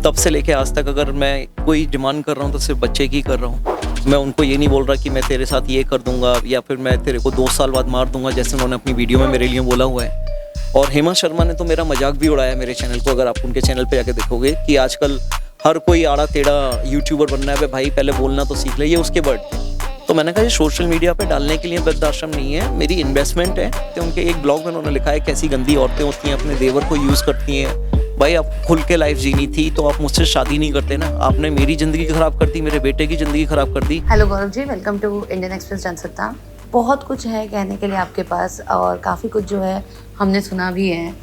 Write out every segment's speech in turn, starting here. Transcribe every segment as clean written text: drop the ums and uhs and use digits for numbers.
तब से लेके आज तक अगर मैं कोई डिमांड कर रहा हूँ तो सिर्फ बच्चे की कर रहा हूँ। मैं उनको ये नहीं बोल रहा कि मैं तेरे साथ ये कर दूंगा या फिर मैं तेरे को 2 साल बाद मार दूंगा जैसे उन्होंने अपनी वीडियो में मेरे लिए बोला हुआ है। और हेमा शर्मा ने तो मेरा मजाक भी उड़ाया मेरे चैनल को। अगर आप उनके चैनल पे जाके देखोगे कि आजकल हर कोई आड़ा टेढ़ा यूट्यूबर बनना है, भाई पहले बोलना तो सीख ले, ये उसके वर्ड थे। तो मैंने कहा ये सोशल मीडिया पे डालने के लिए वृद्धाश्रम नहीं है, मेरी इन्वेस्टमेंट है। तो उनके एक ब्लॉग में उन्होंने लिखा है कैसी गंदी औरतें होती हैं, अपने देवर को यूज़ करती हैं। भाई आप खुल के लाइफ जीनी थी तो आप मुझसे शादी नहीं करते ना, आपने मेरी ज़िंदगी ख़राब कर दी, मेरे बेटे की ज़िंदगी ख़राब कर दी। Hello Gaurav ji, welcome to Indian Express Jansatta. बहुत कुछ है कहने के लिए आपके पास और काफ़ी कुछ जो है हमने सुना भी है,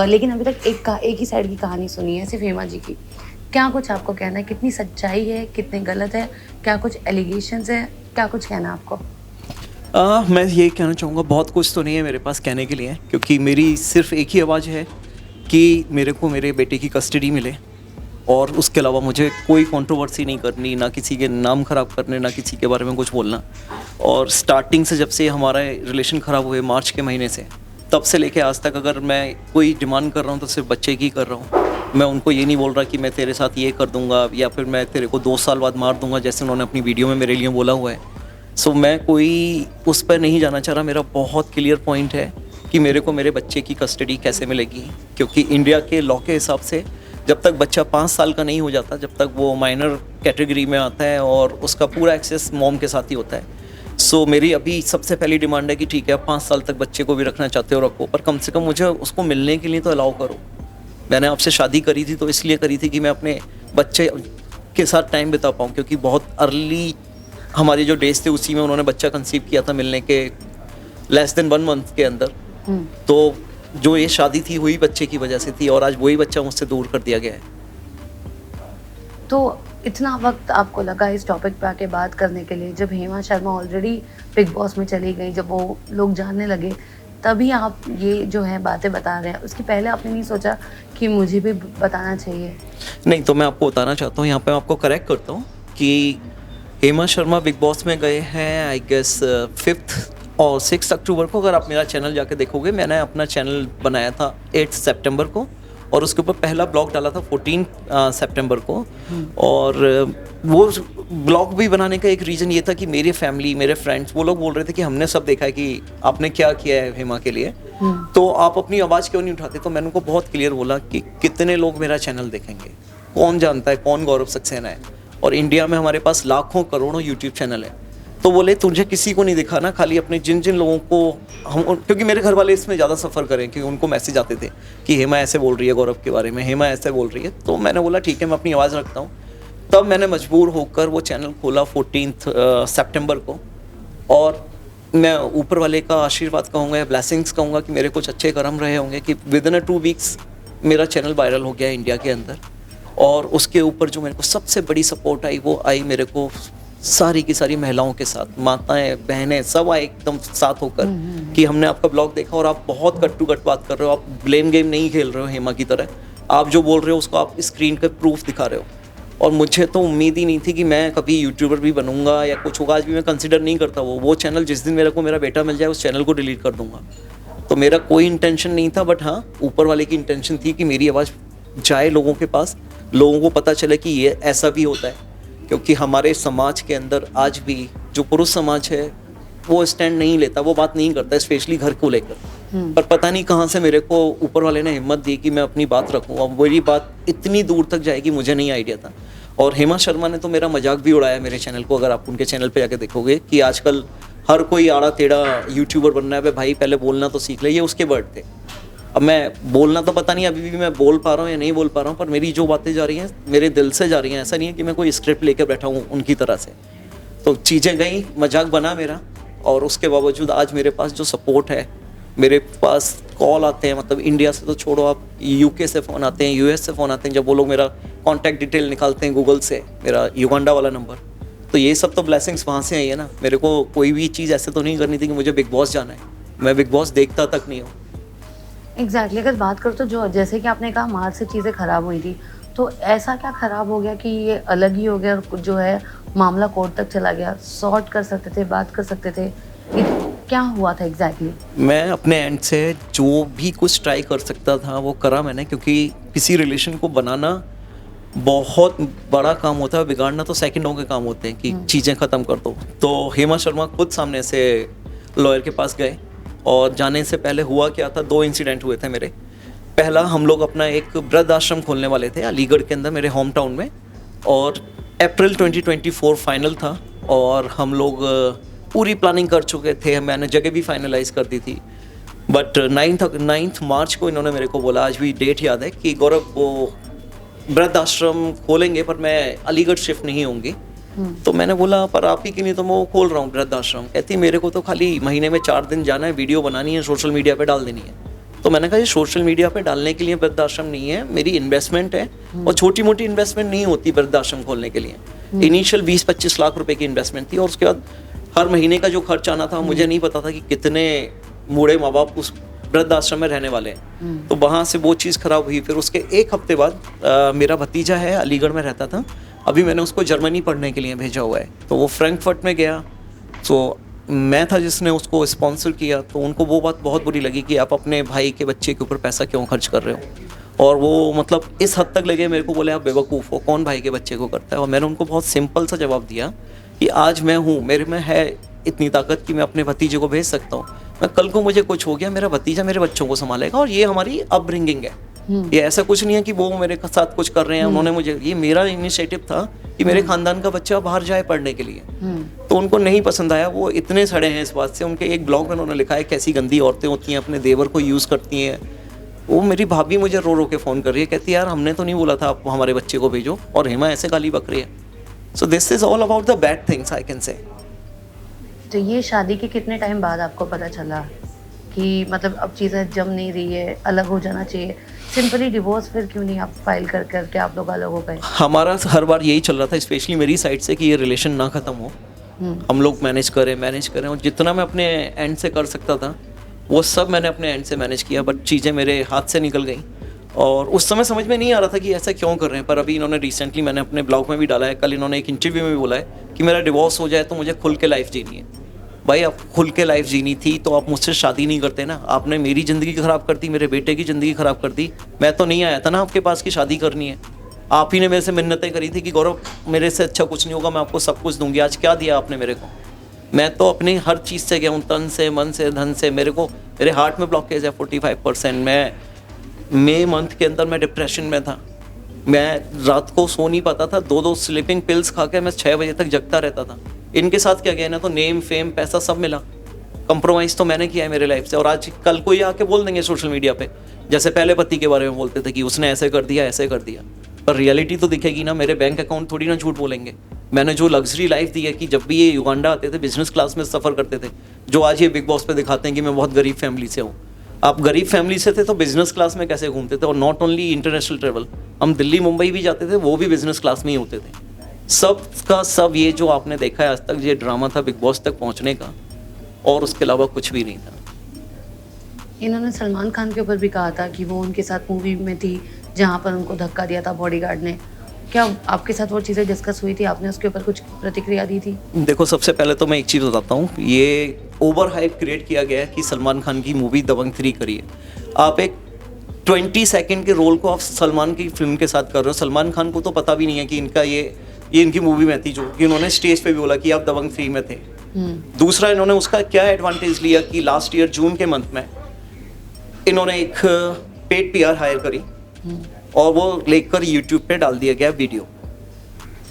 लेकिन अभी तक एक ही साइड की कहानी सुनी है, सिर्फ हेमा जी की। क्या कुछ आपको कहना है, कितनी सच्चाई है, कितने गलत है, क्या कुछ एलिगेशंस है, क्या कुछ कहना है आपको? मैं ये कहना चाहूँगा बहुत कुछ तो नहीं है मेरे पास कहने के लिए, क्योंकि मेरी सिर्फ एक ही आवाज़ है कि मेरे को मेरे बेटे की कस्टडी मिले और उसके अलावा मुझे कोई कंट्रोवर्सी नहीं करनी, ना किसी के नाम ख़राब करने, ना किसी के बारे में कुछ बोलना। और स्टार्टिंग से जब से हमारा रिलेशन ख़राब हुए मार्च के महीने से, तब से लेके आज तक अगर मैं कोई डिमांड कर रहा हूँ तो सिर्फ बच्चे की कर रहा हूँ। मैं उनको ये नहीं बोल रहा कि मैं तेरे साथ ये कर दूंगा या फिर मैं तेरे को 2 साल बाद मार दूंगा जैसे उन्होंने अपनी वीडियो में मेरे लिए बोला हुआ है। सो मैं कोई उस पर नहीं जाना चाह रहा। मेरा बहुत क्लियर पॉइंट है कि मेरे को मेरे बच्चे की कस्टडी कैसे मिलेगी, क्योंकि इंडिया के लॉ के हिसाब से जब तक बच्चा 5 साल का नहीं हो जाता, जब तक वो माइनर कैटेगरी में आता है और उसका पूरा एक्सेस मॉम के साथ ही होता है। सो मेरी अभी सबसे पहली डिमांड है कि ठीक है, आप 5 साल तक बच्चे को भी रखना चाहते हो रखो, पर कम से कम मुझे उसको मिलने के लिए तो अलाउ करो। मैंने आपसे शादी करी थी तो इसलिए करी थी कि मैं अपने बच्चे के साथ टाइम बिता पाऊँ, क्योंकि बहुत अर्ली हमारे जो डेज थे उसी में उन्होंने बच्चा कंसीव किया था मिलने के लेस देन 1 मंथ के अंदर। तो जो ये शादी थी हुई बच्चे की वजह से थी और आज वही बच्चा मुझसे दूर कर दिया गया है। तो इतना वक्त आपको लगा इस टॉपिक पे आके बात करने के लिए, जब Hema Sharma already big boss में चली गई, जब वो लोग जानने लगे, तभी आप ये जो है बातें बता रहे हैं। उसके पहले आपने नहीं सोचा कि मुझे भी बताना चाहिए? नहीं, तो मैं आपको बताना चाहता हूँ, यहाँ पे मैं आपको करेक्ट करता हूँ कि हेमा शर्मा बिग बॉस में गए हैं आई गेस 5 और 6 अक्टूबर को। अगर आप मेरा चैनल जाके देखोगे, मैंने अपना चैनल बनाया था 8 सितंबर को और उसके ऊपर पहला ब्लॉग डाला था 14 सितंबर को। और वो ब्लॉग भी बनाने का एक रीज़न ये था कि मेरी फैमिली, मेरे फ्रेंड्स, वो लोग बोल रहे थे कि हमने सब देखा है कि आपने क्या किया है हेमा के लिए, तो आप अपनी आवाज़ क्यों नहीं उठाते। तो मैंने उनको बहुत क्लियर बोला कि कितने लोग मेरा चैनल देखेंगे, कौन जानता है कौन गौरव सक्सेना है, और इंडिया में हमारे पास लाखों करोड़ों यूट्यूब चैनल है। तो बोले तुझे किसी को नहीं दिखाना, खाली अपने जिन जिन लोगों को हम, क्योंकि मेरे घर वाले इसमें ज़्यादा सफ़र करें, क्योंकि उनको मैसेज आते थे कि हेमा ऐसे बोल रही है गौरव के बारे में, हेमा ऐसे बोल रही है। तो मैंने बोला ठीक है, मैं अपनी आवाज़ रखता हूँ। तब मैंने मजबूर होकर वो चैनल खोला 14 सितंबर को। और मैं ऊपर वाले का आशीर्वाद कहूँगा या ब्लेसिंग्स कहूँगा कि मेरे कुछ अच्छे कर्म रहे होंगे कि विदिन 2 वीक्स मेरा चैनल वायरल हो गया इंडिया के अंदर। और उसके ऊपर जो मेरे को सबसे बड़ी सपोर्ट आई, वो आई मेरे को सारी की सारी महिलाओं के साथ, माताएं, बहनें, सब आए एकदम साथ होकर कि हमने आपका ब्लॉग देखा और आप बहुत कट टू कट बात कर रहे हो, आप ब्लेम गेम नहीं खेल रहे हो हेमा की तरह, आप जो बोल रहे हो उसको आप स्क्रीन पे प्रूफ दिखा रहे हो। और मुझे तो उम्मीद ही नहीं थी कि मैं कभी यूट्यूबर भी बनूंगा या कुछ होगा। आज भी मैं कंसिडर नहीं करता वो चैनल, जिस दिन मेरे को मेरा बेटा मिल जाए उस चैनल को डिलीट कर दूंगा। तो मेरा कोई इंटेंशन नहीं था, बट हाँ, ऊपर वाले की इंटेंशन थी कि मेरी आवाज़ जाए लोगों के पास, लोगों को पता चले कि ये ऐसा भी होता है। क्योंकि हमारे समाज के अंदर आज भी जो पुरुष समाज है वो स्टैंड नहीं लेता, वो बात नहीं करता, स्पेशली घर को लेकर। पर पता नहीं कहाँ से मेरे को ऊपर वाले ने हिम्मत दी कि मैं अपनी बात रखूँ, और मेरी बात इतनी दूर तक जाएगी मुझे नहीं आइडिया था। और हेमा शर्मा ने तो मेरा मजाक भी उड़ाया मेरे चैनल को। अगर आप उनके चैनल पे जाके देखोगे कि आजकल हर कोई आड़ा टेढ़ा यूट्यूबर बनना है, भाई पहले बोलना तो सीख ले, ये उसके वर्ड थे। अब मैं बोलना तो पता नहीं अभी भी मैं बोल पा रहा हूँ या नहीं बोल पा रहा हूँ, पर मेरी जो बातें जा रही हैं मेरे दिल से जा रही हैं। ऐसा नहीं है कि मैं कोई स्क्रिप्ट लेकर बैठा हूँ उनकी तरह से। तो चीज़ें गई, मजाक बना मेरा, और उसके बावजूद आज मेरे पास जो सपोर्ट है, मेरे पास कॉल आते हैं, मतलब इंडिया से तो छोड़ो, आप यूके से फ़ोन आते हैं, यूएस से फ़ोन आते हैं, जब वो लोग मेरा कॉन्टैक्ट डिटेल निकालते हैं गूगल से, मेरा युगांडा वाला नंबर। तो ये सब तो ब्लेसिंग्स वहाँ से आई है ना। मेरे को कोई भी चीज़ ऐसे तो नहीं करनी थी कि मुझे बिग बॉस जाना है, मैं बिग बॉस देखता तक नहीं हूँ। एग्जैक्टली अगर बात करो तो जो जैसे कि आपने कहा मार्च से चीज़ें ख़राब हुई थी, तो ऐसा क्या ख़राब हो गया कि ये अलग ही हो गया और जो है मामला कोर्ट तक चला गया? सॉर्ट कर सकते थे, बात कर सकते थे, ये क्या हुआ था एग्जैक्टली? मैं अपने एंड से जो भी कुछ ट्राई कर सकता था वो करा मैंने, क्योंकि किसी रिलेशन को बनाना बहुत बड़ा काम होता है, बिगाड़ना तो सेकंडों के काम होते हैं कि चीज़ें ख़त्म कर दो। तो हेमा शर्मा खुद सामने से लॉयर के पास गए और जाने से पहले हुआ क्या था, 2 इंसिडेंट हुए थे मेरे। पहला, हम लोग अपना एक वृद्ध आश्रम खोलने वाले थे अलीगढ़ के अंदर, मेरे होम टाउन में, और अप्रैल 2024 फाइनल था और हम लोग पूरी प्लानिंग कर चुके थे, मैंने जगह भी फाइनलाइज कर दी थी। बट 9 मार्च को इन्होंने मेरे को बोला, आज भी डेट याद है, कि गौरव वो वृद्ध आश्रम खोलेंगे पर मैं अलीगढ़ शिफ्ट नहीं होंगी। तो मैंने बोला पर आप ही के लिए तो मैं वो खोल रहा हूँ वृद्ध आश्रम। कहती मेरे को तो खाली महीने में 4 दिन जाना है, वीडियो बनानी है, सोशल मीडिया पे डाल देनी है। तो मैंने कहा ये सोशल मीडिया पे डालने के लिए वृद्ध आश्रम नहीं है, मेरी इन्वेस्टमेंट है, और छोटी मोटी इन्वेस्टमेंट नहीं होती वृद्ध आश्रम खोलने के लिए। इनिशियल 20-25 लाख रुपए की इन्वेस्टमेंट थी, और उसके बाद हर महीने का जो खर्च आना था, मुझे नहीं पता था कि कितने बूढ़े माँ बाप उस वृद्ध आश्रम में रहने वाले हैं। तो वहाँ से वो चीज़ खराब हुई। फिर उसके 1 हफ्ते बाद मेरा भतीजा है, अलीगढ़ में रहता था, अभी मैंने उसको जर्मनी पढ़ने के लिए भेजा हुआ है, तो वो फ्रैंकफर्ट में गया। तो मैं था जिसने उसको स्पॉन्सर किया, तो उनको वो बात बहुत बुरी लगी कि आप अपने भाई के बच्चे के ऊपर पैसा क्यों खर्च कर रहे हो। और वो मतलब इस हद तक लगे मेरे को, बोले आप बेवकूफ़ हो, कौन भाई के बच्चे को करता है। और मैंने उनको बहुत सिंपल सा जवाब दिया कि आज मैं हूँ, मेरे में है इतनी ताकत कि मैं अपने भतीजे को भेज सकता हूँ। मैं कल को मुझे कुछ हो गया, मेरा भतीजा मेरे बच्चों को संभालेगा, और ये हमारी अपब्रिंगिंग है। ये ऐसा कुछ नहीं है कि वो मेरे साथ कुछ कर रहे हैं, उन्होंने मुझे, ये मेरा इनिशिएटिव था कि मेरे खानदान का बच्चा बाहर जाए पढ़ने के लिए। तो उनको नहीं पसंद आया, वो इतने सड़े हैं इस बात से। उनके एक ब्लॉग में उन्होंने लिखा है कैसी गंदी औरतें होती हैं, अपने देवर को यूज़ करती हैं। वो मेरी भाभी मुझे रो रो के फ़ोन कर रही है, कहती है यार हमने तो नहीं बोला था आप हमारे बच्चे को भेजो, और हेमा ऐसे गाली बक रही है। So this is all about the bad things I can say. तो ये शादी के कितने टाइम बाद आपको पता चला कि मतलब अब चीज़ें जम नहीं रही है, अलग हो जाना चाहिए? सिंपली डिवोर्स फिर क्यों नहीं आप फाइल कर करके आप लोग अलग हो गए? हमारा हर बार यही चल रहा था, स्पेशली मेरी साइड से, कि ये रिलेशन ना ख़त्म हो, हम लोग मैनेज करें, और जितना मैं अपने एंड से कर सकता था वो सब मैंने अपने एंड से मैनेज किया। बट चीज़ें मेरे हाथ से निकल गई, और उस समय समझ में नहीं आ रहा था कि ऐसा क्यों कर रहे हैं। पर अभी इन्होंने रिसेंटली, मैंने अपने ब्लॉग में भी डाला है, कल इन्होंने एक इंटरव्यू में भी बोला है कि मेरा डिवोर्स हो जाए तो मुझे खुल के लाइफ जीनी है। भाई आप खुल के लाइफ जीनी थी तो आप मुझसे शादी नहीं करते ना, आपने मेरी ज़िंदगी ख़राब कर दी, मेरे बेटे की ज़िंदगी ख़राब कर दी। मैं तो नहीं आया था ना आपके पास की शादी करनी है, आप ही ने मेरे से मिन्नतें करी थी कि गौरव मेरे से अच्छा कुछ नहीं होगा, मैं आपको सब कुछ दूंगी। आज क्या दिया आपने मेरे को? मैं तो अपनी हर चीज़ से गया हूँ, तन से, मन से, धन से। मेरे हार्ट में ब्लॉकेज है 45%। मैं मई मंथ के अंदर मैं डिप्रेशन में था, मैं रात को सो नहीं पाता था, 2-2 स्लीपिंग पिल्स खा के मैं 6 बजे तक जगता रहता था। इनके साथ क्या गया ना, तो नेम, फेम, पैसा सब मिला, कंप्रोमाइज़ तो मैंने किया है मेरे लाइफ से। और आज कल को ये आके बोल देंगे सोशल मीडिया पे, जैसे पहले पति के बारे में बोलते थे कि उसने ऐसे कर दिया, ऐसे कर दिया। पर रियलिटी तो दिखेगी ना, मेरे बैंक अकाउंट थोड़ी ना झूठ बोलेंगे। मैंने जो लग्जरी लाइफ दी है कि जब भी ये युगांडा आते थे बिजनेस क्लास में सफ़र करते थे, जो आज ये बिग बॉस पे दिखाते हैं कि मैं बहुत गरीब फैमिली से हूँ। आप गरीब फैमिली से थे तो बिजनेस क्लास में कैसे घूमते थे? और नॉट ओनली इंटरनेशनल ट्रेवल, हम दिल्ली मुंबई भी जाते थे, वो भी बिजनेस क्लास में ही होते थे। सब का सब ये जो आपने देखा है आज तक, ये ड्रामा था बिग बॉस तक पहुंचने का, और उसके अलावा कुछ भी नहीं था। इन्होंने सलमान खान के ऊपर भी कहा था कि वो उनके साथ मूवी में थी जहाँ पर उनको धक्का दिया था बॉडीगार्ड ने। क्या आपके साथ वो चीज़ें डिस्कस हुई थी? आपने उसके ऊपर कुछ प्रतिक्रिया दी थी? देखो, सबसे पहले तो मैं एक चीज़ बताता हूँ, ये ओवर हाइप क्रिएट किया गया है कि सलमान खान की मूवी दबंग 3 करिए। आप एक 20 सेकंड के रोल को आप सलमान की फिल्म के साथ कर रहे हो। सलमान खान को तो पता भी नहीं है कि इनका ये इनकी मूवी में थी, जो कि इन्होंने स्टेज पे भी बोला कि आप दबंग 3 में थे। दूसरा, इन्होंने उसका क्या एडवांटेज लिया कि लास्ट ईयर जून के मंथ में इन्होंने एक पेड पीआर हायर करी, और वो लेकर यूट्यूब पे डाल दिया गया वीडियो।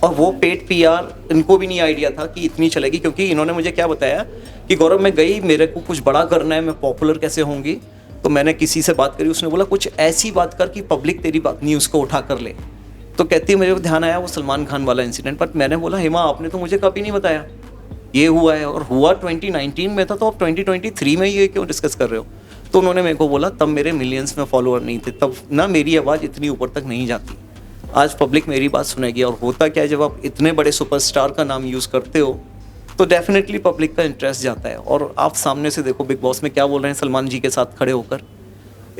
और वो पेड पीआर इनको भी नहीं आइडिया था कि इतनी चलेगी, क्योंकि इन्होंने मुझे क्या बताया कि गौरव मैं गई, मेरे को कुछ बड़ा करना है, मैं पॉपुलर कैसे होंगी। तो मैंने किसी से बात करी, उसने बोला कुछ ऐसी बात कर कि पब्लिक तेरी बात न्यूज़ को उठा कर ले। तो कहती है मेरे को ध्यान आया वो सलमान खान वाला इंसिडेंट। बट मैंने बोला हेमा आपने तो मुझे कभी नहीं बताया ये हुआ है, और हुआ 2019 में था, तो आप 2023 में ये क्यों डिस्कस कर रहे हो? तो उन्होंने मेरे को बोला तब मेरे मिलियंस में फॉलोअर नहीं थे, तब ना मेरी आवाज़ इतनी ऊपर तक नहीं जाती। आज पब्लिक मेरी बात सुनेगी। और होता क्या है, जब आप इतने बड़े सुपरस्टार का नाम यूज़ करते हो तो डेफिनेटली पब्लिक का इंटरेस्ट जाता है। और आप सामने से देखो बिग बॉस में क्या बोल रहे हैं सलमान जी के साथ खड़े होकर।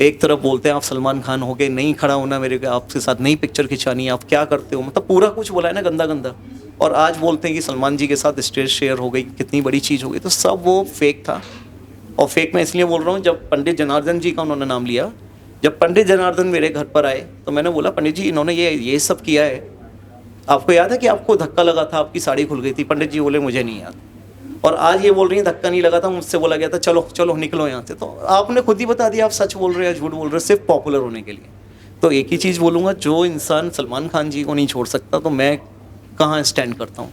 एक तरफ बोलते हैं आप सलमान खान हो गए, नहीं खड़ा होना मेरे को, आपके साथ नहीं पिक्चर खिंचानी, आप क्या करते हो, मतलब पूरा कुछ बोला है ना गंदा गंदा। और आज बोलते हैं कि सलमान जी के साथ स्टेज शेयर हो गई, कितनी बड़ी चीज़ हो गई। तो सब वो फेक था। और फेक मैं इसलिए बोल रहा हूँ, जब पंडित जनार्दन जी का उन्होंने नाम लिया जब पंडित जनार्दन मेरे घर पर आए तो मैंने बोला पंडित जी इन्होंने ये सब किया है, आपको याद है कि आपको धक्का लगा था, आपकी साड़ी खुल गई थी? पंडित जी बोले मुझे नहीं याद। और आज ये बोल रही है धक्का नहीं लगा था, मुझसे बोला गया था चलो चलो निकलो यहाँ से। तो आपने खुद ही बता दिया आप सच बोल रहे हो या झूठ बोल रहे हो सिर्फ पॉपुलर होने के लिए। तो एक ही चीज़ बोलूँगा, जो इंसान सलमान खान जी को नहीं छोड़ सकता तो मैं कहाँ स्टैंड करता हूँ।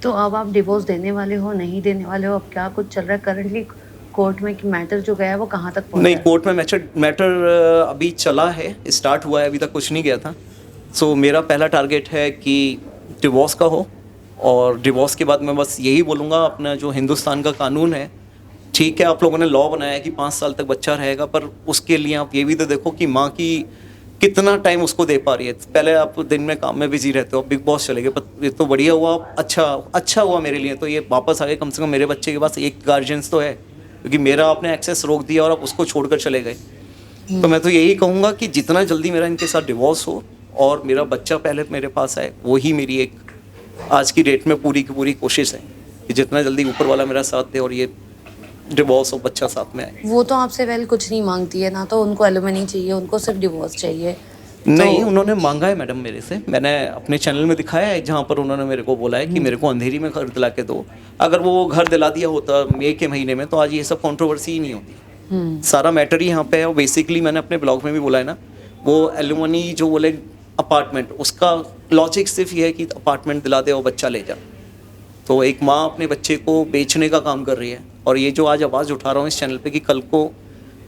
तो अब आप डिवोर्स देने वाले हो, नहीं देने वाले हो, अब क्या कुछ चल रहा है करंटली कोर्ट में कि मैटर जो गया है वो कहाँ तक पहुँचा नहीं, है? कोर्ट में मैटर अभी चला है, स्टार्ट हुआ है, अभी तक कुछ नहीं गया था। सो मेरा पहला टारगेट है कि डिवोर्स का हो, और डिवोर्स के बाद मैं बस यही बोलूँगा, अपना जो हिंदुस्तान का कानून है, ठीक है आप लोगों ने लॉ बनाया है कि 5 साल तक बच्चा रहेगा, पर उसके लिए आप ये भी तो देखो कि माँ की कितना टाइम उसको दे पा रही है। पहले आप दिन में काम में बिजी रहते हो, बिग बॉस चले गए, पर ये तो बढ़िया हुआ, अच्छा हुआ मेरे लिए। तो ये वापस आ गए, कम से कम मेरे बच्चे के पास एक गार्जियंस तो है, क्योंकि मेरा आपने एक्सेस रोक दिया और आप उसको छोड़कर चले गए। तो मैं तो यही कहूँगा कि जितना जल्दी मेरा इनके साथ डिवोर्स हो और मेरा बच्चा पहले मेरे पास आए, वही मेरी एक आज की डेट में पूरी की पूरी कोशिश है कि जितना जल्दी ऊपर वाला मेरा साथ दे और ये डिवोर्स और बच्चा साथ में आए। वो तो आपसे वेल कुछ नहीं मांगती है ना, तो उनको एलिमनी चाहिए, उनको सिर्फ डिवोर्स चाहिए। नहीं, उन्होंने मांगा है मैडम मेरे से, मैंने अपने चैनल में दिखाया है जहाँ पर उन्होंने मेरे को बोला है कि मेरे को अंधेरी में घर दिला के दो। अगर वो घर दिला दिया होता मई के महीने में तो आज ये सब कंट्रोवर्सी ही नहीं होती। सारा मैटर ही यहाँ पे है। और बेसिकली मैंने अपने ब्लॉग में भी बोला है ना, वो एलुमनी जो बोले अपार्टमेंट, उसका लॉजिक सिर्फ ये है कि अपार्टमेंट दिला दे और बच्चा ले जा। तो एक माँ अपने बच्चे को बेचने का काम कर रही है। और ये जो आज आवाज़ उठा रहा हूँ इस चैनल पे कि कल को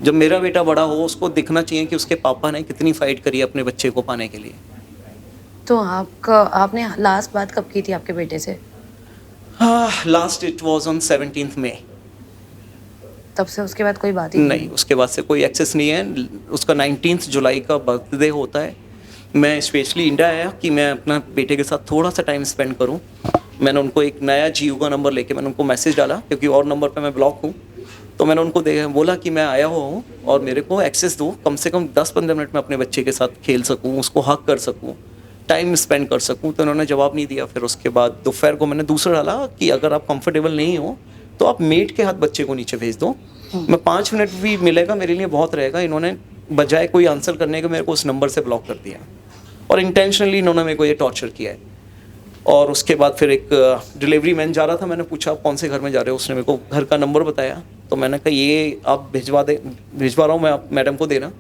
जब मेरा बेटा बड़ा हो उसको दिखना चाहिए कि उसके पापा ने कितनी फाइट करी है अपने बच्चे को पाने के लिए। तो आपने लास्ट बात कब की थी आपके बेटे से? हाँ, last it was on 17th मई। तब से उसके बाद कोई बात ही नहीं, उसके बाद से कोई एक्सेस नहीं है। उसका 19 जुलाई का बर्थडे होता है। मैं स्पेशली इंडिया आया कि मैं अपना बेटे के साथ थोड़ा सा टाइम स्पेंड करूं। मैंने उनको एक नया जियो का नंबर लेके मैंने उनको मैसेज डाला, क्योंकि और नंबर पे मैं ब्लॉक हूं। तो मैंने उनको बोला कि मैं आया हुआ हूँ और मेरे को एक्सेस दो, कम से कम 10-15 मिनट में अपने बच्चे के साथ खेल सकूँ, उसको हक कर सकूँ, टाइम स्पेंड कर सकूँ। तो उन्होंने जवाब नहीं दिया। फिर उसके बाद दोपहर को मैंने दूसरा डाला कि अगर आप कंफर्टेबल नहीं हो तो आप मेड के हाथ बच्चे को नीचे भेज दो, मैं 5 मिनट भी मिलेगा मेरे लिए बहुत रहेगा। इन्होंने बजाय कोई आंसर करने के मेरे को उस नंबर से ब्लॉक कर दिया और इंटेंशनली इन्होंने मेरे को ये टॉर्चर किया है। और उसके बाद फिर एक डिलीवरी मैन जा रहा था, मैंने पूछा आप कौन से घर में जा रहे हो, उसने मेरे को घर का नंबर बताया। तो मैंने कहा ये आप भिजवा रहा हूँ मैं आप मैडम को देना।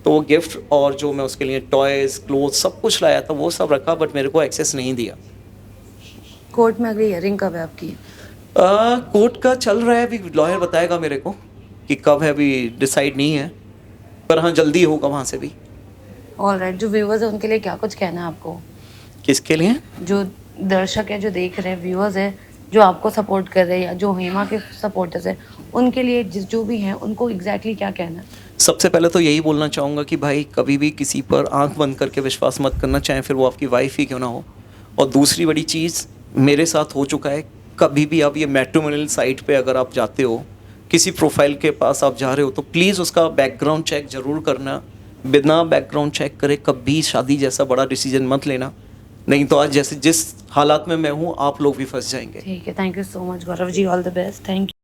तो वो गिफ्ट और जो मैं उसके लिए टॉयज़ क्लोथ सब कुछ लाया था वो सब रखा, बट मेरे को एक्सेस नहीं दिया। कोर्ट में अगली हियरिंग कब है आपकी? कोर्ट का चल रहा है, अभी लॉयर बताएगा मेरे को कि कब है, अभी डिसाइड नहीं है, पर हाँ जल्दी होगा वहाँ से भी। ऑलराइट, जो व्यूअर्स है उनके लिए क्या कुछ कहना है आपको? किसके लिए? जो दर्शक है, जो देख रहे हैं, व्यूअर्स है जो आपको सपोर्ट कर रहे हैं या जो हेमा के सपोर्टर्स हैं, उनके लिए जो भी हैं उनको एग्जैक्टली क्या कहना है? सबसे पहले तो यही बोलना चाहूँगा कि भाई कभी भी किसी पर आंख बंद करके विश्वास मत करना, चाहे फिर वो आपकी वाइफ ही क्यों ना हो। और दूसरी बड़ी चीज़ मेरे साथ हो चुका है, कभी भी आप ये मैट्रिमोनियल साइट पे अगर आप जाते हो, किसी प्रोफाइल के पास आप जा रहे हो, तो प्लीज़ उसका बैकग्राउंड चेक ज़रूर करना। बिना बैकग्राउंड चेक करे कभी शादी जैसा बड़ा डिसीजन मत लेना, नहीं तो आज जैसे जिस हालात में मैं हूँ आप लोग भी फंस जाएंगे। ठीक है, thank you so much Gaurav ji, all the best, thank you.